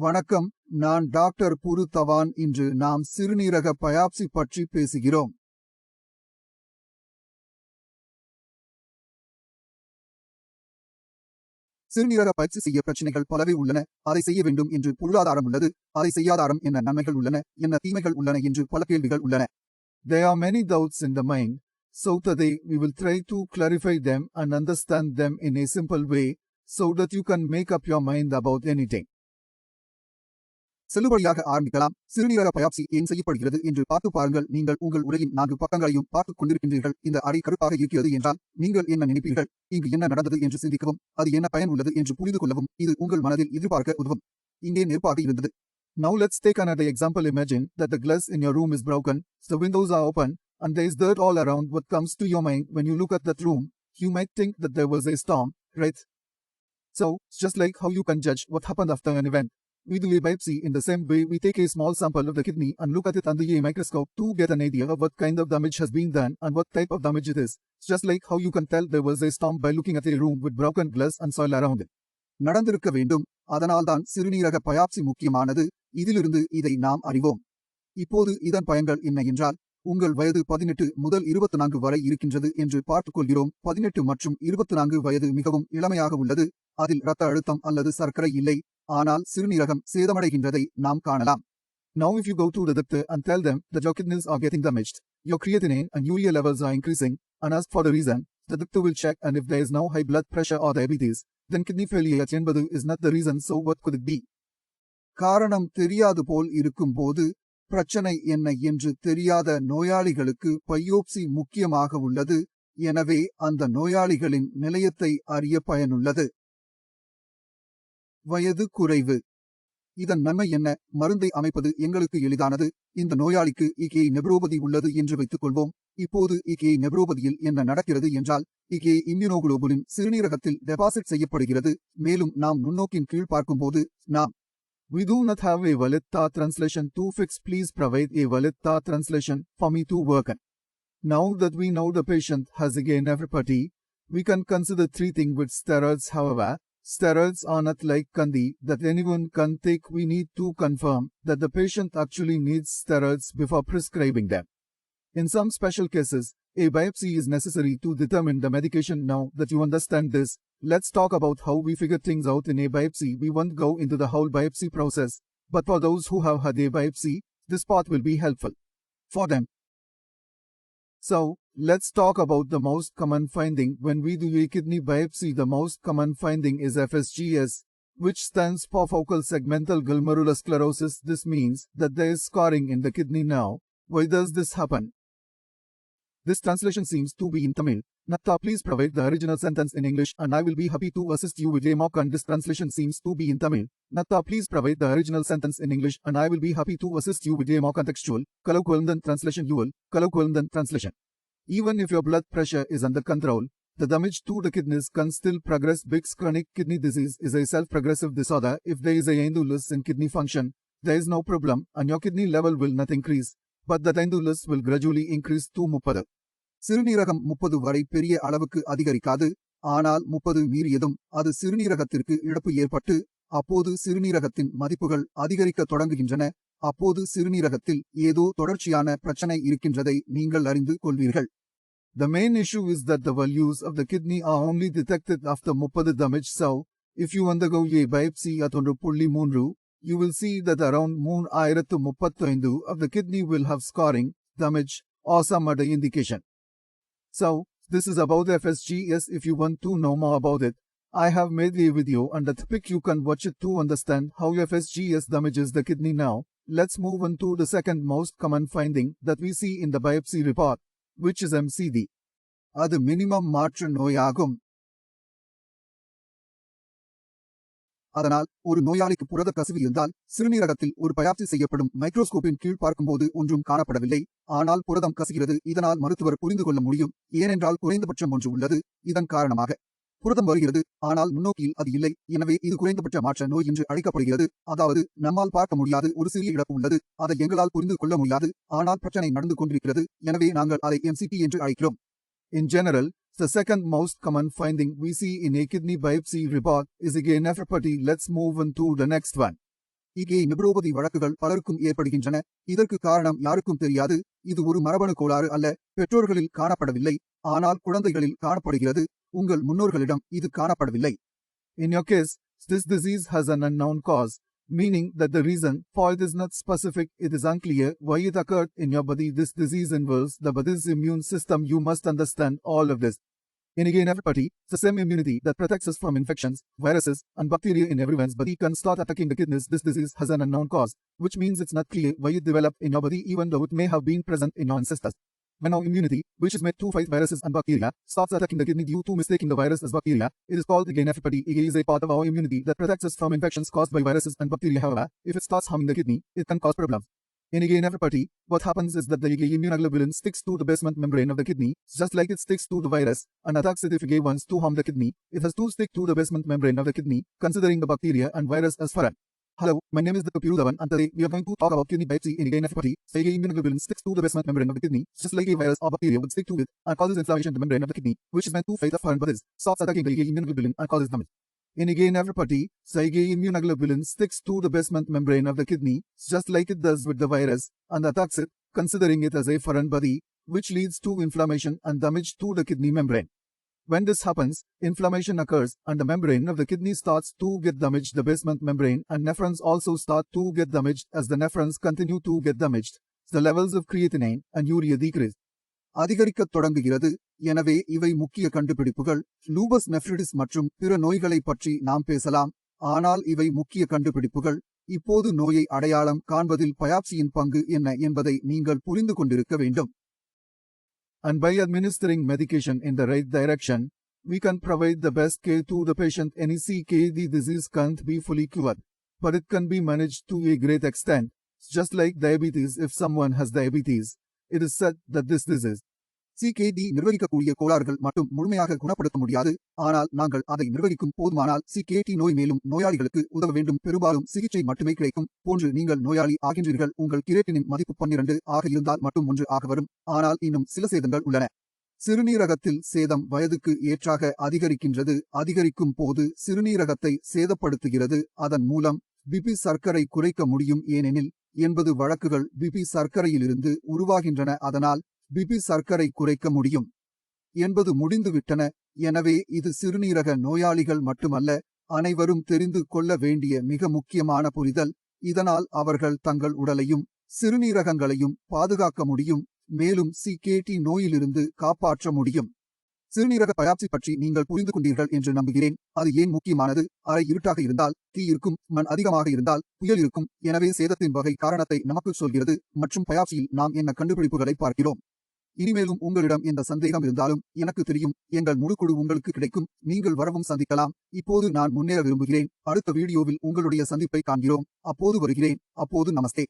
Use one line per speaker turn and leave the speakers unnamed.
வணக்கம், நான் டாக்டர் புரு தவான். இன்று நாம் சிறுநீரக பயாப்சி பற்றி பேசுகிறோம். சிறுநீரக பயிற்சி செய்ய பிரச்சனைகள் பலவே உள்ளன. அதை செய்ய வேண்டும் என்று பொருளாதாரம் உள்ளது. அதை செய்யாதாரம் என்ன நன்மைகள் உள்ளன, என்ன தீமைகள் உள்ளன என்று பல கேள்விகள் உள்ளன. There are many doubts in the mind. So today we will try to clarify them and understand them in a simple way so that you can make up your mind about anything. செல்லுபடியாக ஆரம்பிக்கலாம். சிறுநீரக biopsy ஏன் செய்யப்படுகிறது என்று பார்த்து பாருங்கள். நீங்கள் உங்கள் உரையின் 4 பக்கங்களையும் பார்த்துக் கொண்டிருக்கின்றீர்கள். இந்த அறை கருப்பாக இருக்கிறது என்றால் நீங்கள் என்ன நினைப்பீர்கள்? இங்கு என்ன நடந்தது என்று சிந்திக்கவும், அது என்ன பயன் உள்ளது என்று புரிந்து கொள்ளவும் இது உங்கள் மனதில் எதிர்பார்க்க உதவும். இங்கே நெருப்பாக இருந்தது. Now let's take another example. Imagine that the glass in your room is broken, the windows are open, and there is dirt all around. What comes to your mind when you look at that room? You might think that there was a storm, right? So, it's just like how you can judge what happened after an event. We do a biopsy in the same way. We take a small sample of the kidney and look at it under a microscope to get an idea of what kind of damage has been done and what type of damage it is. It's just like how you can tell there was a storm by looking at a room with broken glass and soil around it. நடந்திருக்க வேண்டும். அதனால்தான் சிறுநீரக biopsy முக்கியமானது. இதிலிருந்து இதை நாம் அறிவோம். இப்போது இதன் பயன்கள் என்ன என்றால், உங்கள் வயது 18 முதல் 24 வரை இருக்கின்றது என்று பார்த்துக் கொள்கிறோம். 18 மற்றும் 24 வயது மிகவும் இளமையாக உள்ளது. அதில் இரத்த அழுத்தம் அல்லது சர்க்கரை இல்லை. ஆனால் சிறுநீரகம் சேதமடைகின்றதை நாம் காணலாம். Now if you go to the doctor and tell them that your kidneys are getting damaged, your creatinine and urea levels are increasing, and ask for the reason, the doctor will check, and if there is no high blood pressure or diabetes, then kidney failure என்பது is not the reason. So what could it be? காரணம் தெரியாது போல் இருக்கும்போது பிரச்சனை என்ன என்று தெரியாத நோயாளிகளுக்கு biopsy முக்கியமாக உள்ளது. எனவே அந்த நோயாளிகளின் நிலையத்தை அறிய பயனுள்ளது. வயது குறைவு. இதன் நன்மை என்ன? மருந்தை அமைப்பது எங்களுக்கு எளிதானது. இந்த நோயாளிக்கு இகே நெப்ரோபதி உள்ளது என்று வைத்துக் கொள்வோம். இப்போது இகே நெப்ரோபதியில் என்ன நடக்கிறது என்றால், இகே இம்யூனோகுளோபுலின் சிறுநீரகத்தில் டெபாசிட் செய்யப்படுகிறது. மேலும் நாம் நுண்ணோக்கின் கீழ் பார்க்கும்போது நாம் We do not have a valid thought translation to fix. Please provide a valid thought translation for me to work on. Now that we know the patient has a nephropathy, we can consider treating with steroids. However, steroids are not like candy that anyone can take. We need to confirm that the patient actually needs steroids before prescribing them. In some special cases, a biopsy is necessary to determine the medication. Now that you understand this, let's talk about how we figure things out in a biopsy. We won't go into the whole biopsy process, but for those who have had a biopsy, this part will be helpful for them. So, let's talk about the most common finding when we do a kidney biopsy. The most common finding is FSGS, which stands for focal segmental glomerulosclerosis. This means that there is scarring in the kidney. Now, why does this happen? This translation seems to be in Tamil. Natta, please provide the original sentence in English and I will be happy to assist you with a mock. And this translation seems to be in Tamil. Natta, please provide the original sentence in English and I will be happy to assist you with a mock contextual. Kalaukulandan translation. Kalaukulandan translation. Even if your blood pressure is under control, the damage to the kidneys can still progress. Big's chronic kidney disease is a self-progressive disorder. If there is a indulus in kidney function, there is no problem and your kidney level will not increase, but the indulus will gradually increase to 30. சிறுநீரகம் 30 வரை பெரிய அளவுக்கு அதிகரிக்காது. ஆனால் 30 மீறியதும் அது சிறுநீரகத்திற்கு இழப்பு ஏற்பட்டு அப்போது சிறுநீரகத்தின் மதிப்புகள் அதிகரிக்க தொடங்குகின்றன. அப்போது சிறுநீரகத்தில் ஏதோ தொடர்ச்சியான பிரச்சனை இருக்கின்றதை நீங்கள் அறிந்து கொள்வீர்கள். The main issue is that the values of the kidney are only detected after 30 damage. So, if you undergo a biopsy at 1.3, you will see that around 35 of the kidney will have scarring, damage, or some other indication. So, this is about FSGS. If you want to know more about it, I have made a video on the topic. You can watch it to understand how FSGS damages the kidney. Now, let's move on to the second most common finding that we see in the biopsy report, which is MCD. அது minimum மாற்று நோயாகும். அதனால் ஒரு நோயாளிக்கு புரத கசிவு இருந்தால் சிறுநீரகத்தில் ஒரு பயாப்சி செய்யப்படும். மைக்ரோஸ்கோப்பின் கீழ் பார்க்கும்போது ஒன்றும் காணப்படவில்லை. ஆனால் புரதம் கசிகிறது. இதனால் மருத்துவர் புரிந்து கொள்ள முடியும். ஏனென்றால் குறைந்தபட்சம் ஒன்று உள்ளது. இதன் காரணமாக புரதம் வருகிறது. ஆனால் முன்னோக்கியில் அது இல்லை. எனவே இது குறைந்தபட்ச மாற்ற நோய் என்று அழைக்கப்படுகிறது. அதாவது நம்மால் பார்க்க முடியாது ஒரு சிறிய இழப்பு உள்ளது. அதை எங்களால் புரிந்து கொள்ள முடியாது. ஆனால் பிரச்சனை நடந்து கொண்டிருக்கிறது. எனவே நாங்கள் அதை MCT என்று அழைக்கிறோம். In general, the second most common finding we see in a kidney biopsy report is again nephropathy. Let's move on to the next one. IgA nephropathy வழக்குகள் பலருக்கும் ஏற்படுகின்றன. இதற்கு காரணம் யாருக்கும் தெரியாது. இது ஒரு மரபணு கோளாறு அல்ல. பெற்றோர்களில் காணப்படவில்லை, ஆனால் குழந்தைகளில் காணப்படுகிறது. உங்கள் முன்னோர்களிடம் இது காணப்படவில்லை.
In your case, this disease has an unknown cause, meaning that the reason for it is not specific. It is unclear why it occurred in your body. This disease involves the body's immune system. You must understand all of this. In again everybody, the same immunity that protects us from infections, viruses, and bacteria in everyone's body can start attacking the kidneys. This disease has an unknown cause, which means it's not clear why it developed in your body, even though it may have been present in your ancestors. When our immunity, which is made to fight viruses and bacteria, starts attacking the kidney due to mistaking the virus as bacteria, it is called IgA nephropathy. IgA is a part of our immunity that protects us from infections caused by viruses and bacteria. However, if it starts harming the kidney, it can cause problems. In IgA nephropathy, what happens is that the IgA immunoglobulin sticks to the basement membrane of the kidney, just like it sticks to the virus, and attacks it. If IgA wants to harm the kidney, it has to stick to the basement membrane of the kidney, considering the bacteria and virus as foreign. Hello, my name is Dr. Pirudavan, and today we are going to talk about kidney biopsy in IgA nephropathy. The IgA immunoglobulin sticks to the basement membrane of the kidney, just like a virus or bacteria would stick to it, and causes inflammation in the membrane of the kidney, which is meant to fight the foreign bodies, starts attacking the IgA immunoglobulin and causes damage. In IgA nephropathy, the IgA immunoglobulin sticks to the basement membrane of the kidney, just like it does with the virus, and attacks it, considering it as a foreign body, which leads to inflammation and damage to the kidney membrane. When this happens, inflammation occurs and the membrane of the kidney starts to get damaged. The basement membrane and nephrons also start to get damaged. As the nephrons continue to get damaged, the levels of creatinine and urea decrease.
அதிகரிக்கத் தொடங்குகிறது. எனவே இவை முக்கிய கண்டுபிடிப்புகள். Lupus nephritis மற்றும் பிற நோய்களைப் பற்றி நாம் பேசலாம், ஆனால் இவை முக்கிய கண்டுபிடிப்புகள். இப்போது நோயை அடையாளம் காண்பதில் பயாப்சியின் பங்கு என்ன என்பதை நீங்கள் புரிந்து கொண்டிருக்க வேண்டும்.
And by administering medication in the right direction, we can provide the best care to the patient. Any CKD disease can't be fully cured, but it can be managed to a great extent. Just like diabetes, if someone has diabetes, it is said that this disease
CKD நிர்வகிக்கக்கூடிய கோளாறுகள் மட்டும் முழுமையாக குணப்படுத்த முடியாது, ஆனால் நாங்கள் அதை நிர்வகிக்கும் போதுமானால் சிகேடி நோய் மேலும் நோயாளிகளுக்கு உதவ வேண்டும். பெரும்பாலும் சிகிச்சை மட்டுமே கிடைக்கும் போன்று நீங்கள் நோயாளி ஆகின்றீர்கள். உங்கள் கிரேட்டினின் மதிப்பு 12 ஆக இருந்தால் மட்டும் 1 ஆக வரும், ஆனால் இன்னும் சில சேதங்கள் உள்ளன. சிறுநீரகத்தில் சேதம் வயதுக்கு ஏற்றாக அதிகரிக்கின்றது. அதிகரிக்கும் போது சிறுநீரகத்தை சேதப்படுத்துகிறது. அதன் மூலம் பிபி சர்க்கரை குறைக்க முடியும், ஏனெனில் 80 வழக்குகள் பிபி சர்க்கரையிலிருந்து உருவாகின்றன. அதனால் பிபி சர்க்கரை குறைக்க முடியும். 80 முடிந்துவிட்டன. எனவே இது சிறுநீரக நோயாளிகள் மட்டுமல்ல, அனைவரும் தெரிந்து கொள்ள வேண்டிய மிக முக்கியமான புரிதல். இதனால் அவர்கள் தங்கள் உடலையும் சிறுநீரகங்களையும் பாதுகாக்க முடியும், மேலும் சிகேடி நோயிலிருந்து காப்பாற்ற முடியும். சிறுநீரக பயாப்சி பற்றி நீங்கள் புரிந்து கொண்டீர்கள் என்று நம்புகிறேன். அது ஏன் முக்கியமானது? அறை இருட்டாக இருந்தால் தீ இருக்கும், மண் அதிகமாக இருந்தால் புயல் இருக்கும். எனவே சேதத்தின் வகை காரணத்தை நமக்கு சொல்கிறது, மற்றும் பயாப்சியில் நாம் என்ன கண்டுபிடிப்புகளை பார்க்கிறோம். இனிமேலும் உங்களிடம் எந்த சந்தேகம் இருந்தாலும் எனக்கு தெரியும். எங்கள் முழு குழு உங்களுக்கு கிடைக்கும். நீங்கள் வரவும் சந்திக்கலாம். இப்போது நான் முன்னேற விரும்புகிறேன். அடுத்த வீடியோவில் உங்களுடைய சந்திப்பை காண்கிறோம். அப்போது வருகிறேன். அப்போது நமஸ்தே.